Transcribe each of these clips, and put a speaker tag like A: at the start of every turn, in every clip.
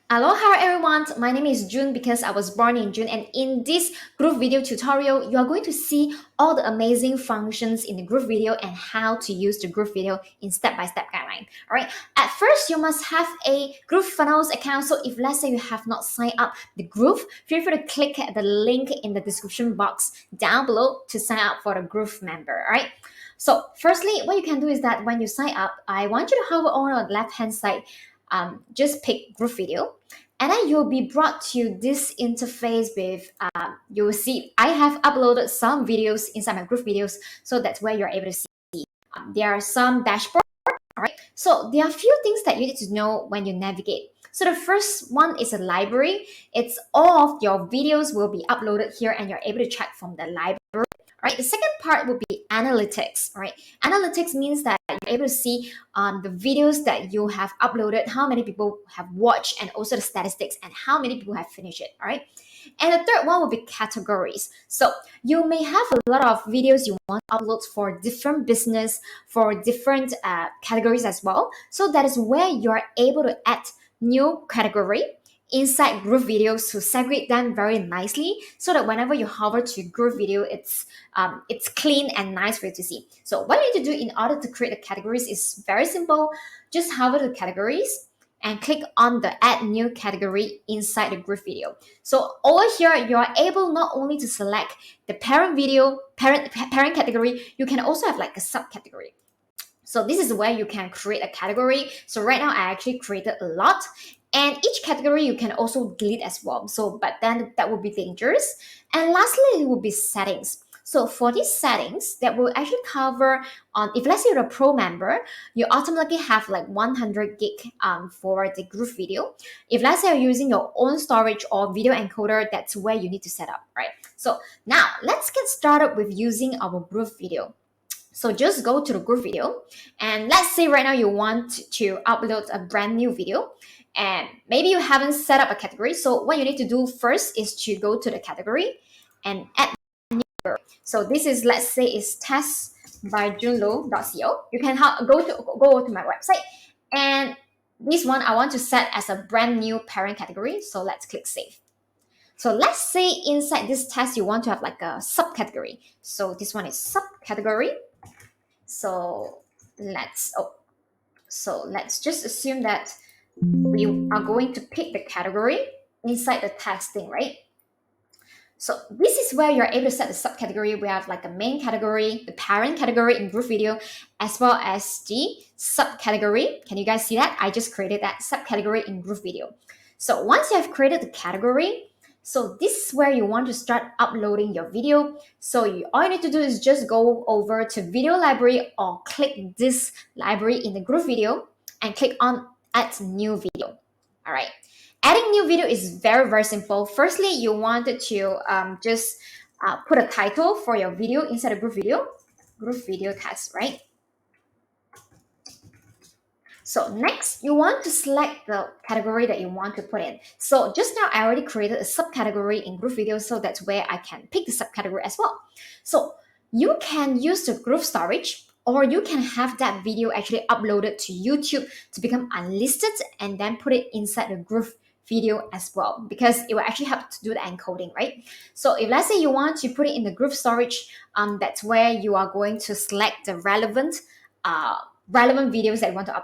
A: Aloha everyone, my name is June because I was born in June, and in this group video tutorial, you are going to see all the amazing functions in the group video and how to use the group video in step-by-step guideline. Alright, at first you must have a groovefunnels account, so if let's say you have not signed up the groove, feel free to click the link in the description box down below to sign up for the groove member. Alright, so firstly, what you can do is that when you sign up, I want you to hover on the left hand side, just pick group video, and then you'll be brought to this interface with you will see I have uploaded some videos inside my group videos, so that's where you're able to see there are some dashboard. All right, so there are a few things that you need to know when you navigate. So the first one is a library. It's all of your videos will be uploaded here and you're able to check from the library. Right. The second part will be analytics. Right. Analytics means that you're able to see the videos that you have uploaded, how many people have watched, and also the statistics and how many people have finished it. All right. And the third one will be categories. So you may have a lot of videos you want to upload for different business, for different categories as well. So that is where you're able to add new category inside group videos to segregate them very nicely, so that whenever you hover to group video, it's clean and nice for you to see. So what you need to do in order to create the categories is very simple. Just hover to categories and click on the add new category inside the group video. So over here, you are able not only to select the parent video, parent category, you can also have like a subcategory. So this is where you can create a category. So right now I actually created a lot, and each category you can also delete as well. So, but then that would be dangerous. And lastly, it will be settings. So for these settings, that will actually cover on, if let's say you're a pro member, you automatically have like 100 gig for the group video. If let's say you're using your own storage or video encoder, that's where you need to set up, right? So now let's get started with using our group video. So just go to the group video, and let's say right now you want to upload a brand new video and maybe you haven't set up a category. So what you need to do first is to go to the category and add new. So this is, let's say, is test by junlo.co. You can go to my website, and this one I want to set as a brand new parent category. So let's click save. So let's say inside this test you want to have like a subcategory. So this one is subcategory. So let's just assume that we are going to pick the category inside the testing, right? So this is where you're able to set the subcategory. We have like a main category, the parent category in group video, as well as the subcategory. Can you guys see that? I just created that subcategory in group video. So once you have created the category, so this is where you want to start uploading your video. So all you need to do is just go over to video library or click this library in the group video and click on add new video. All right. Adding new video is very, very simple. Firstly, you wanted to just put a title for your video inside a group video test, right? So next, you want to select the category that you want to put in. So just now, I already created a subcategory in group video, so that's where I can pick the subcategory as well. So you can use the group storage, or you can have that video actually uploaded to YouTube to become unlisted and then put it inside the group video as well, because it will actually help to do the encoding, right? So if let's say you want to put it in the group storage, that's where you are going to select the relevant videos that you want to upload.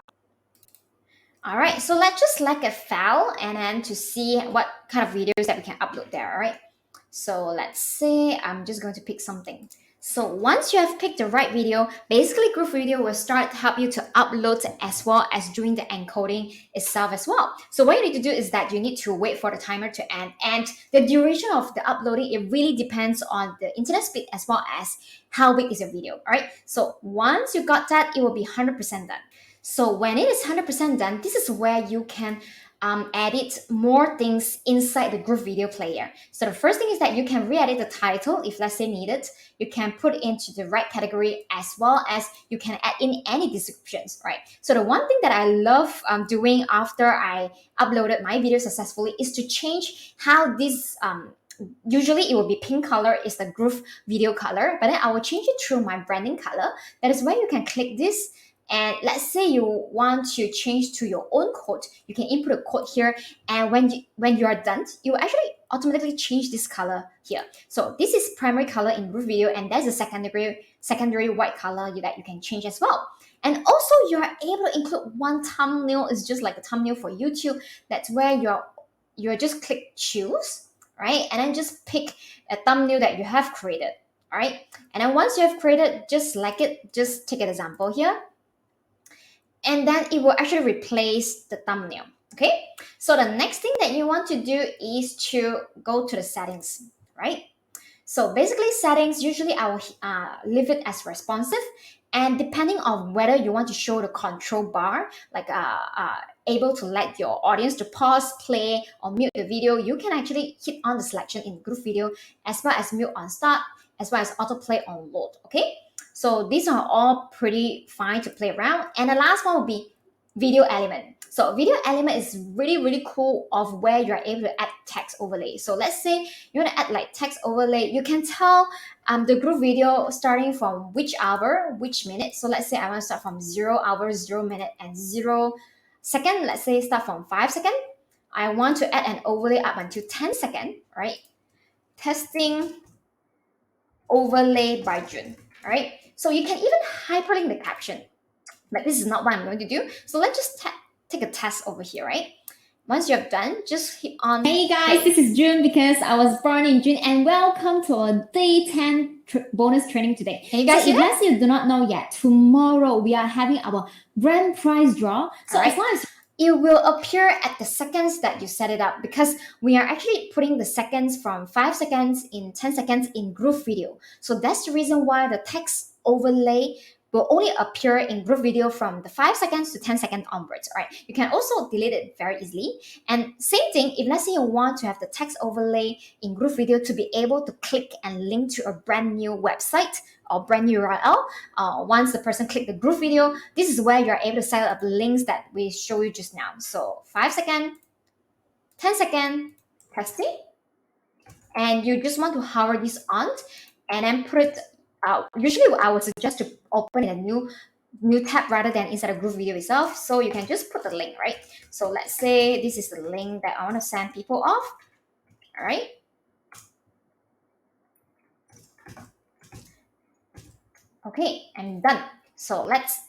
A: All right, so let's just select a file and then to see what kind of videos that we can upload there, all right? So let's say I'm just going to pick something. So once you have picked the right video, basically group video will start to help you to upload as well as doing the encoding itself as well. So what you need to do is that you need to wait for the timer to end, and the duration of the uploading, it really depends on the internet speed as well as how big is your video, all right? So once you got that, it will be 100% done. So when it is 100% done, this is where you can edit more things inside the group video player. So the first thing is that you can re-edit the title if let's say needed. You can put into the right category, as well as you can add in any descriptions, right? So the one thing that I love doing after I uploaded my video successfully is to change how this usually it will be pink color is the group video color, but then I will change it through my branding color. That is where you can click this And let's say you want to change to your own code, you can input a code here, and when you are done, you will actually automatically change this color here. So this is primary color in Groove Video, and that's a secondary white color that you can change as well. And also you are able to include one thumbnail. It's just like a thumbnail for YouTube. That's where you're just click choose, right? And then just pick a thumbnail that you have created, all right? And then once you have created, just select it, just take an example here, and then it will actually replace the thumbnail. Okay, so the next thing that you want to do is to go to the settings, right? So basically settings, usually I will leave it as responsive, and depending on whether you want to show the control bar, like able to let your audience to pause, play, or mute the video, you can actually hit on the selection in Groove Video, as well as mute on start, as well as autoplay on load. Okay, so these are all pretty fine to play around. And the last one will be video element. So video element is really cool of where you're able to add text overlay. So let's say you want to add like text overlay, you can tell the Groove Video starting from which hour, which minute. So let's say I want to start from 0 hour, 0 minute, and 0 second. Let's say start from 5 seconds. I want to add an overlay up until 10 seconds, right? Testing overlay by June, all right? So you can even hyperlink the caption, but this is not what I'm going to do. So let's just take a test over here, right? Once you have done, just hit on.
B: Hey guys, this is June because I was born in June, and welcome to our day 10 bonus training today.
A: Can you guys see that?
B: If you do not know yet, tomorrow we are having our grand prize draw. So
A: All right.
B: as long as
A: it will appear at the seconds that you set it up, because we are actually putting the seconds from 5 seconds in 10 seconds in Groove Video. So that's the reason why the text overlay will only appear in Groove Video from the 5 seconds to 10 seconds onwards, all right? You can also delete it very easily. And same thing, if let's say you want to have the text overlay in Groove Video to be able to click and link to a brand new website or brand new URL, once the person click the Groove Video, this is where you're able to set up the links that we show you just now. So 5 seconds, 10 seconds, testing, and you just want to hover this on and then put it out. Usually I would suggest to open in a new tab rather than inside a Groove Video itself. So you can just put the link, right? So let's say this is the link that I want to send people off, all right? Okay, I'm done. So let's.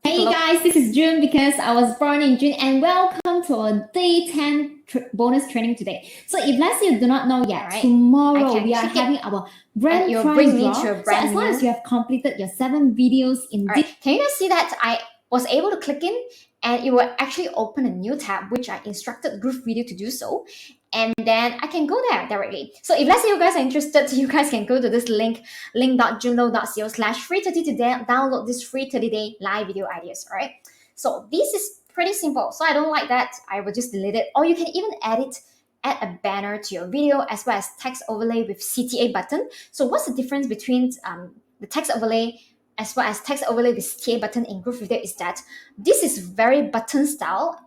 B: Hey guys, this is June because I was born in June, and welcome to our day 10 bonus training today. So if let's say you do not know yet,
A: right,
B: tomorrow we are having our grand prize draw. So as long as you have completed your 7 videos in
A: this. Can you guys see that I was able to click in and it will actually open a new tab, which I instructed Groove Video to do so. And then I can go there directly. So if let's say you guys are interested, you guys can go to this link, link.junlo.co/free30 to download this free 30-day live video ideas, all right? So this is pretty simple. So I don't like that, I will just delete it. Or you can even add a banner to your video, as well as text overlay with CTA button. So what's the difference between the text overlay as well as text overlay with CTA button in Groove Video is that this is very button style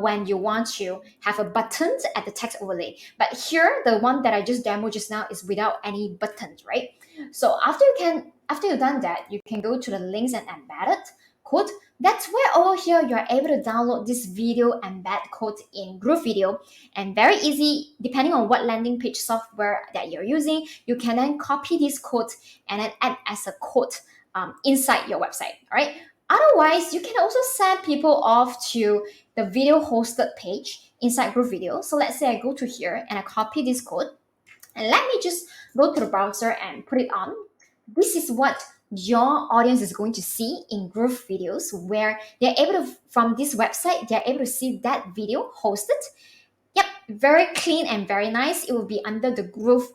A: when you want to have a button at the text overlay. But here, the one that I just demoed just now is without any buttons, right? So after you've done that, you can go to the links and embedded code. That's where over here you're able to download this video embed code in Groove Video, and very easy, depending on what landing page software that you're using, you can then copy this code and then add as a code inside your website, all right? Otherwise, you can also send people off to the video hosted page inside Groove Video. So let's say I go to here and I copy this code, and let me just go to the browser and put it on. This is what your audience is going to see in Groove Videos, where they're able to, from this website, they're able to see that video hosted. Yep, very clean and very nice. It will be under the Groove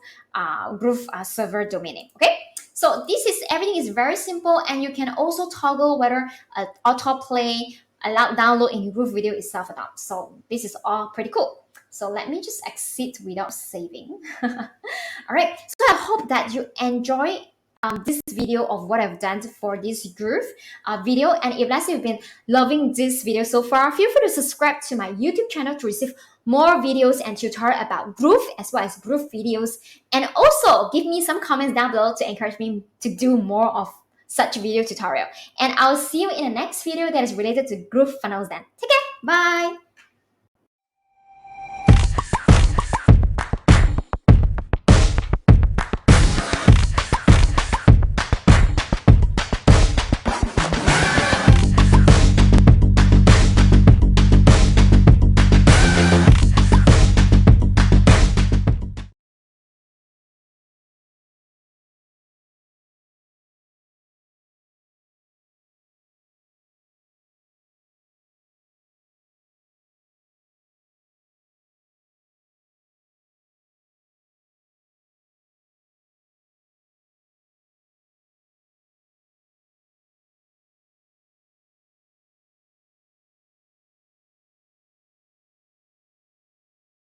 A: server domain name, okay? So this is, everything is very simple, and you can also toggle whether autoplay, allow download in Groove Video itself or not. So this is all pretty cool. So let me just exit without saving. All right, so I hope that you enjoy this video of what I've done for this Groove video. And if let's say you've been loving this video so far, feel free to subscribe to my YouTube channel to receive more videos and tutorial about Groove as well as Groove videos. And also give me some comments down below to encourage me to do more of such video tutorial. And I'll see you in the next video that is related to groovefunnels then. Take care. Bye.